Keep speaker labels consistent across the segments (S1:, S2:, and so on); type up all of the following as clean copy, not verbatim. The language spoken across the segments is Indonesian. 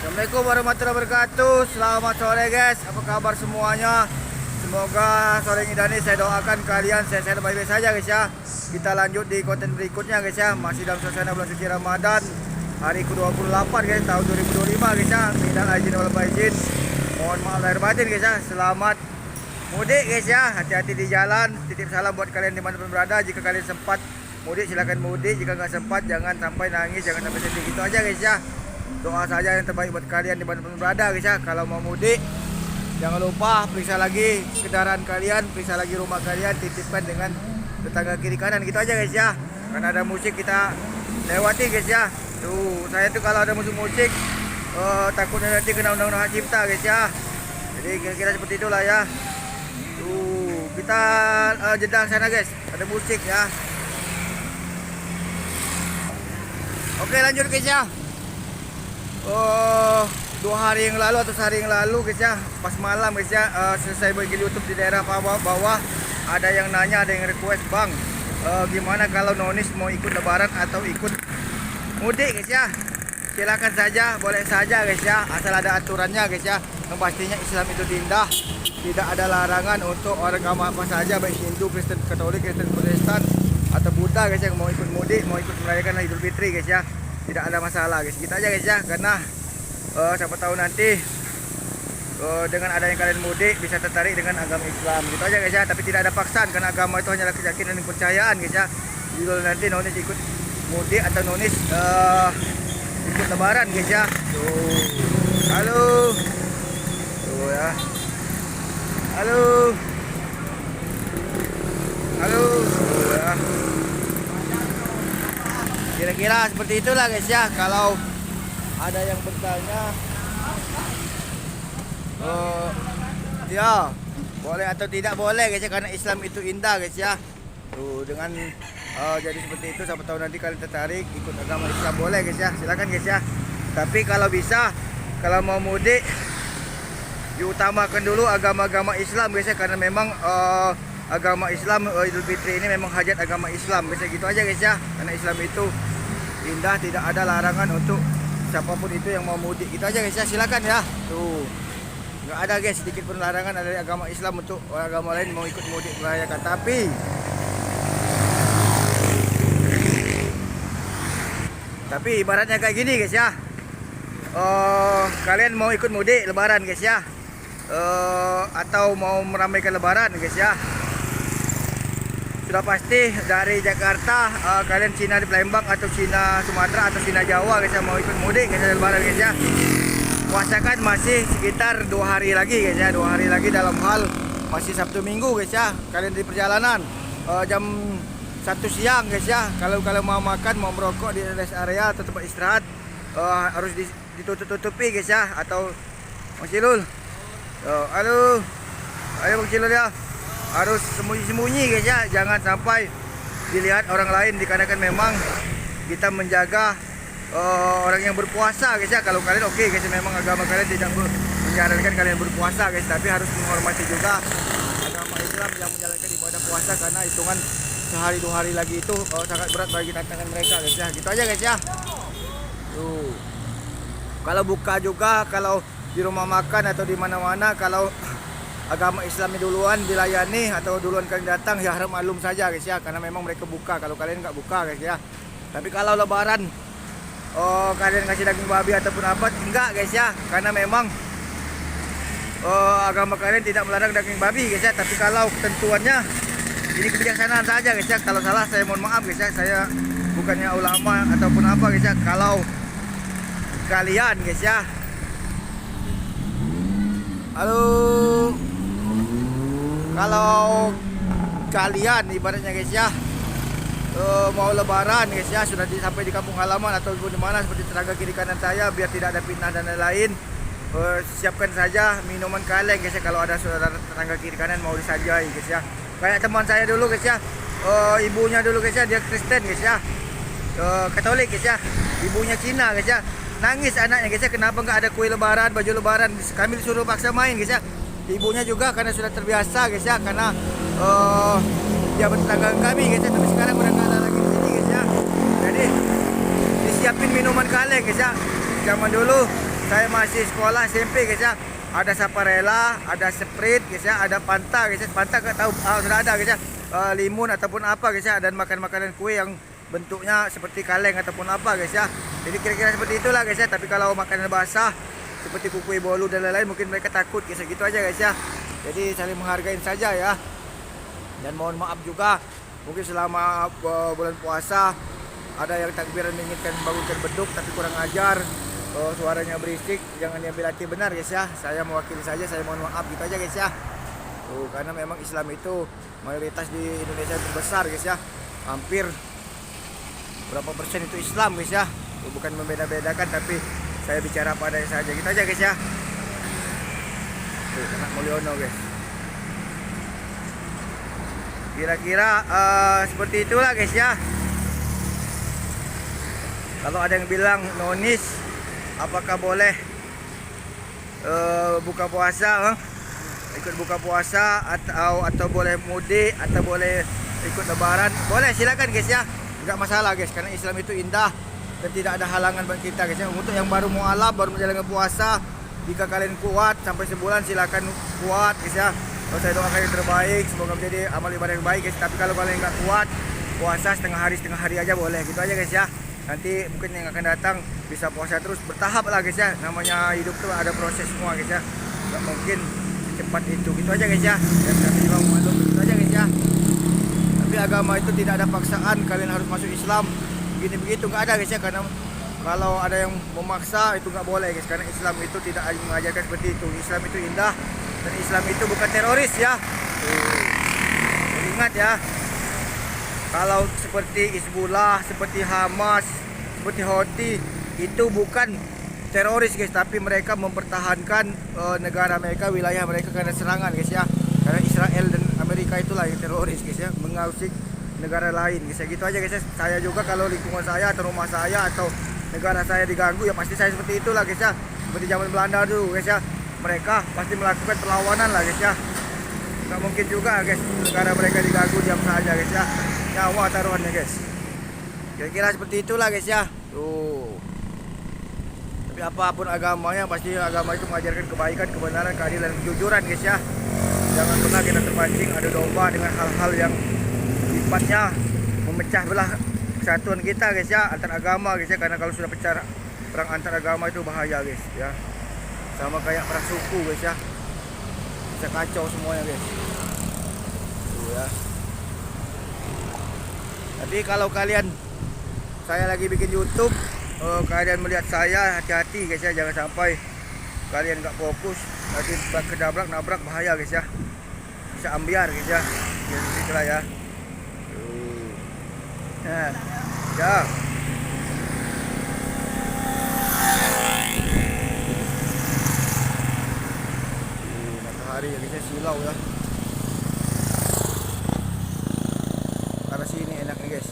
S1: Assalamualaikum warahmatullahi wabarakatuh. Selamat sore guys. Apa kabar semuanya? Semoga sore ini saya doakan kalian sehat-sehat baik-baik saja guys ya. Kita lanjut di konten berikutnya guys ya. Masih dalam suasana bulan suci Ramadan. Hari ke-28 guys tahun 2025 guys ya. Minal aidin wal faizin. Mohon maaf lahir batin guys ya. Selamat mudik guys ya. Hati-hati di jalan. Titip salam buat kalian dimanapun berada. Jika kalian sempat mudik silakan mudik. Jika nggak sempat jangan sampai nangis, jangan sampai sedih. Gitu aja guys ya. Doa saja yang terbaik buat kalian dimanapun berada guys ya. Kalau mau mudik jangan lupa periksa lagi kendaraan kalian, periksa lagi rumah kalian, titipkan dengan tetangga kiri kanan. Gitu aja guys ya. Karena ada musik kita lewati guys ya. Tuh saya tuh kalau ada musik takutnya nanti kena undang-undang hak cipta guys ya. Jadi kira-kira seperti itulah ya. Tuh kita jeda sana guys, ada musik ya. Oke lanjut guys ya. 2 hari yang lalu atau sehari yang lalu guys ya, pas malam guys ya, selesai bikin YouTube di daerah bawah ada yang nanya, ada yang request, bang gimana kalau nonis mau ikut lebaran atau ikut mudik guys ya. Silakan saja, boleh saja guys ya, asal ada aturannya guys ya. Yang pastinya Islam itu indah, tidak ada larangan untuk orang agama apa saja, baik Hindu, Kristen, Katolik, Kristen, Protestan atau Buddha guys ya, mau ikut mudik, mau ikut merayakan Idul Fitri guys ya. Tidak ada masalah guys, kita aja guys ya. Karena siapa tahu nanti dengan adanya kalian mudik bisa tertarik dengan agama Islam. Gitu aja guys ya, tapi tidak ada paksaan karena agama itu hanyalah keyakinan dan kepercayaan guys ya. Jadi kalau nanti nonis ikut mudik atau nonis ikut lebaran guys ya. Tuh, halo, tuh ya, halo, halo, tuh ya. Kira-kira seperti itulah guys ya. Kalau ada yang bertanya ya boleh atau tidak boleh guys ya, karena Islam itu indah guys ya. Tuh dengan jadi seperti itu, siapa tahu nanti kalian tertarik ikut agama Islam, boleh guys ya, silakan guys ya. Tapi kalau bisa, kalau mau mudik diutamakan dulu agama-agama Islam guys ya, karena memang agama Islam Idul Fitri ini memang hajat agama Islam guys ya. Gitu aja guys ya, karena Islam itu indah, tidak ada larangan untuk siapapun itu yang mau mudik. Gitu aja guys ya, silakan ya. Tuh nggak ada guys sedikit pun larangan dari agama Islam untuk orang agama lain mau ikut mudik merayakan. Tapi ibaratnya kayak gini guys ya, kalian mau ikut mudik lebaran guys ya, atau mau meramaikan lebaran guys ya, sudah pasti dari Jakarta kalian Cina di Palembang atau Cina Sumatera atau Cina Jawa guys ya, mau ikut mudik guys ya lebaran guys ya. Puasa kan masih sekitar 2 hari lagi guys ya, 2 hari lagi dalam hal masih Sabtu Minggu guys ya. Kalian di perjalanan jam 1 siang guys ya, kalau kalian mau makan, mau merokok di rest area atau tempat istirahat harus ditutup-tutupi guys ya. Atau Bang Cilul, halo, ayo Bang Cilul ya, harus sembunyi-sembunyi guys ya, jangan sampai dilihat orang lain, dikarenakan memang kita menjaga orang yang berpuasa guys ya. Kalau kalian oke guys, memang agama kalian tidak menyarankan kalian berpuasa guys, tapi harus menghormati juga agama Islam yang menjalankan ibadah puasa, karena hitungan sehari 2 hari lagi itu sangat berat bagi tantangan mereka guys ya. Gitu aja guys ya. Tuh, kalau buka juga, kalau di rumah makan atau di mana-mana, kalau agama Islam duluan dilayani atau duluan kalian datang ya harap maklum saja guys ya, karena memang mereka buka, kalau kalian nggak buka guys ya. Tapi kalau lebaran kalian kasih daging babi ataupun apa, enggak guys ya, karena memang agama kalian tidak melarang daging babi guys ya. Tapi kalau ketentuannya ini kebijaksanaan saja guys ya. Kalau salah saya mohon maaf guys ya, saya bukannya ulama ataupun apa guys ya. Kalau kalian guys ya, halo, kalau kalian ibaratnya guys ya mau lebaran guys ya, sudah sampai di kampung halaman atau di mana seperti tetangga kiri kanan saya, biar tidak ada fitnah dan lain-lain, siapkan saja minuman kaleng guys ya. Kalau ada saudara tetangga kiri kanan mau disajai guys ya. Kayak teman saya dulu guys ya, ibunya dulu guys ya, dia Kristen guys ya, Katolik guys ya, ibunya Cina guys ya. Nangis anaknya guys ya, kenapa nggak ada kue lebaran, baju lebaran, kami disuruh paksa main guys ya. Ibunya juga karena sudah terbiasa guys ya, karena dia bertetangga kami guys ya, tapi sekarang udah nggak ada lagi di sini guys ya. Jadi disiapin minuman kaleng guys ya. Zaman dulu saya masih sekolah SMP guys ya. Ada Saparella, ada Sprite guys ya, ada Fanta guys ya. Fanta nggak tahu, sudah ada guys ya. Limun ataupun apa guys ya, dan makan makanan kue yang bentuknya seperti kaleng ataupun apa guys ya. Jadi kira-kira seperti itulah guys ya. Tapi kalau makanan basah seperti kue bolu dan lain-lain mungkin mereka takut guys ya. Gitu aja guys ya. Jadi saling menghargai saja ya. Dan mohon maaf juga mungkin selama bulan puasa ada yang takbiran menginginkan bangunkan beduk tapi kurang ajar. Suaranya berisik, jangan diambil hati benar guys ya. Saya mewakili saja, saya mohon maaf gitu aja guys ya. Karena memang Islam itu mayoritas di Indonesia itu besar guys ya. Hampir berapa persen itu Islam guys ya. Bukan membeda-bedakan, tapi saya bicara pada saja gitu aja guys ya. Anak Mulyono guys. Kira-kira seperti itulah guys ya. Kalau ada yang bilang nonis, apakah boleh buka puasa, ikut buka puasa atau boleh mudik atau boleh ikut lebaran? Boleh, silakan guys ya, nggak masalah guys, karena Islam itu indah dan tidak ada halangan bagi kita guys ya. Untuk yang baru mualaf, baru menjalankan puasa, jika kalian kuat sampai sebulan silakan kuat guys ya. Kalau saya doakan yang terbaik, semoga menjadi amal ibadah yang baik guys. Tapi kalau kalian nggak kuat, puasa setengah hari aja boleh, gitu aja guys ya. Nanti mungkin yang akan datang bisa puasa terus bertahap lah guys ya. Namanya hidup tuh ada proses semua guys ya. Gak mungkin cepat itu, gitu aja guys ya. Dan kami juga maklum gitu aja guys ya. Tapi agama itu tidak ada paksaan kalian harus masuk Islam begini begitu, nggak ada guys ya. Karena kalau ada yang memaksa itu nggak boleh guys. Karena Islam itu tidak mengajarkan seperti itu. Islam itu indah dan Islam itu bukan teroris ya. Jadi ingat ya. Kalau seperti Hizbullah, seperti Hamas, seperti Houthi itu bukan teroris guys, tapi mereka mempertahankan negara mereka, wilayah mereka karena serangan guys ya. Karena Israel dan Amerika itulah yang teroris guys ya, mengusik negara lain guys ya. Gitu aja guys ya. Saya juga kalau lingkungan saya atau rumah saya atau negara saya diganggu ya pasti saya seperti itulah guys ya. Seperti zaman Belanda dulu guys ya. Mereka pasti melakukan perlawanan lah guys ya. Nggak mungkin juga guys negara mereka diganggu diam saja guys ya. Nyawa taruhannya guys. Kira-kira seperti itulah guys ya. Tuh. Tapi apapun agamanya, pasti agama itu mengajarkan kebaikan, kebenaran, keadilan, kejujuran guys ya. Jangan pernah kita terpancing adu domba dengan hal-hal yang sifatnya memecah belah kesatuan kita guys ya, antar agama guys ya. Karena kalau sudah pecah perang antar agama itu bahaya guys ya. Sama kayak perang suku guys ya. Bisa kacau semuanya guys. Tuh ya. Jadi kalau kalian, saya lagi bikin YouTube, kalian melihat saya, hati-hati guys ya, jangan sampai kalian nggak fokus, nanti nabrak bahaya guys ya, bisa ambiar guys ya, jadi itulah ya. Nah, ya. Matahari ya guys ya, silau ya. Sini enaknya guys.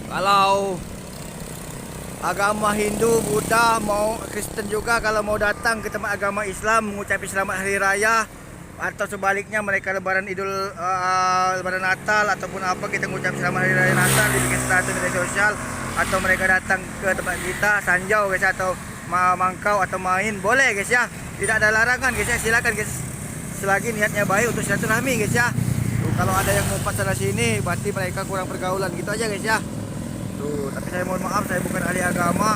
S1: Kalau agama Hindu, Buddha, mau Kristen juga, kalau mau datang ke tempat agama Islam mengucapkan selamat hari raya atau sebaliknya mereka lebaran lebaran Natal ataupun apa, kita mengucap selamat hari raya Natal di bikin status media sosial, atau mereka datang ke tempat kita sanjau guys atau mangkau atau main, boleh guys ya. Tidak ada larangan guys ya, silakan guys. Selagi niatnya baik untuk silaturahmi guys ya. Tuh, kalau ada yang ngumpat sana sini berarti mereka kurang pergaulan, gitu aja guys ya. Tuh, tapi saya mohon maaf, saya bukan ahli agama.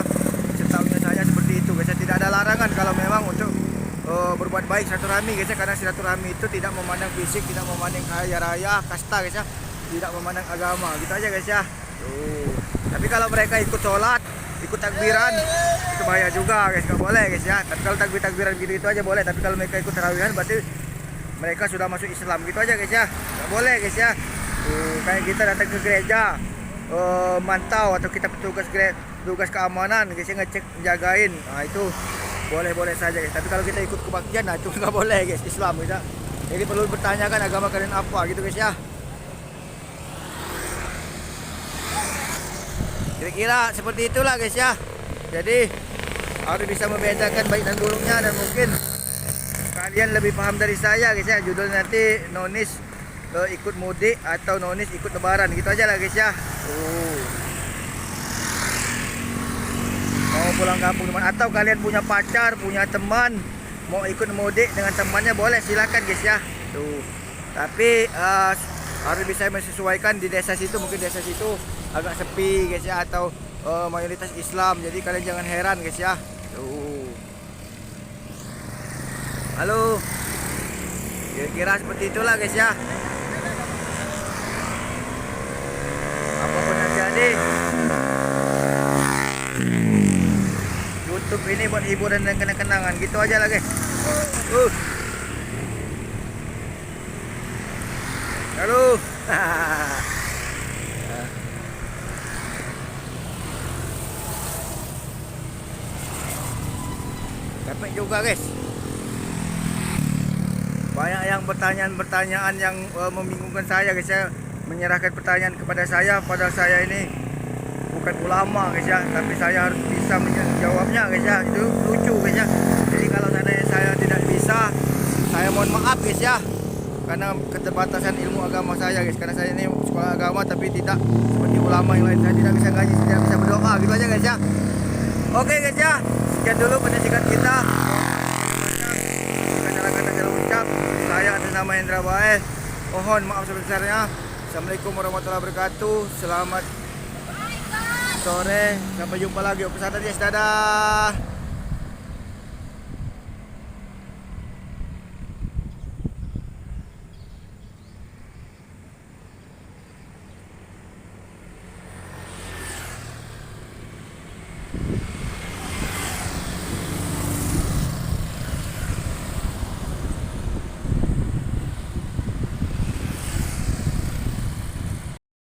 S1: Setahunya saya seperti itu guys ya. Tidak ada larangan kalau memang untuk berbuat baik silaturahmi guys ya. Karena silaturahmi itu tidak memandang fisik, tidak memandang kaya raya, kasta guys ya. Tidak memandang agama, gitu aja guys ya. Tuh. Tapi kalau mereka ikut sholat, ikut takbiran, itu bahaya juga guys, nggak boleh guys ya. Tapi kalau takbiran gitu aja boleh. Tapi kalau mereka ikut tarawihan berarti mereka sudah masuk Islam, gitu aja guys ya. Nggak boleh guys ya. Kayak kita datang ke gereja, mantau atau kita petugas keamanan guys ya, ngecek, jagain, nah itu boleh-boleh saja guys. Tapi kalau kita ikut kebaktian, nah itu nggak boleh guys, Islam gitu. Jadi perlu bertanyakan agama kalian apa gitu guys ya. Kira-kira seperti itulah guys ya. Jadi harus bisa membedakan baik dan buruknya, dan mungkin kalian lebih paham dari saya guys ya. Judul nanti nonis ikut mudik atau nonis ikut lebaran, gitu aja lah guys ya. mau pulang kampung teman, atau kalian punya pacar, punya teman, mau ikut mudik dengan temannya boleh, silakan guys ya. Tuh. Tapi harus bisa menyesuaikan di desa situ, mungkin desa situ agak sepi guys ya, atau mayoritas Islam. Jadi kalian jangan heran guys ya. Tuh. Halo. Kira-kira seperti itulah guys ya. Apapun yang terjadi, YouTube ini buat hiburan dan kenang-kenangan. Gitu aja lah guys. Halo. Capek juga guys. Banyak yang pertanyaan-pertanyaan yang membingungkan saya guys ya, menyerahkan pertanyaan kepada saya, padahal saya ini bukan ulama guys ya, tapi saya harus bisa menjawabnya guys ya. Itu lucu guys ya. Jadi kalau seandainya saya tidak bisa, saya mohon maaf guys ya, karena keterbatasan ilmu agama saya guys, karena saya ini sekolah agama tapi tidak seperti ulama yang lain, saya tidak bisa ngaji, tidak bisa berdoa, gitu aja guys ya. Oke guys ya, sekian dulu penyisikan kita. Kata-kata saya ucap, saya atas nama Hendra Bae mohon maaf sebesar-besarnya. Assalamualaikum warahmatullahi wabarakatuh. Selamat sore, sampai jumpa lagi. Oke, dadah.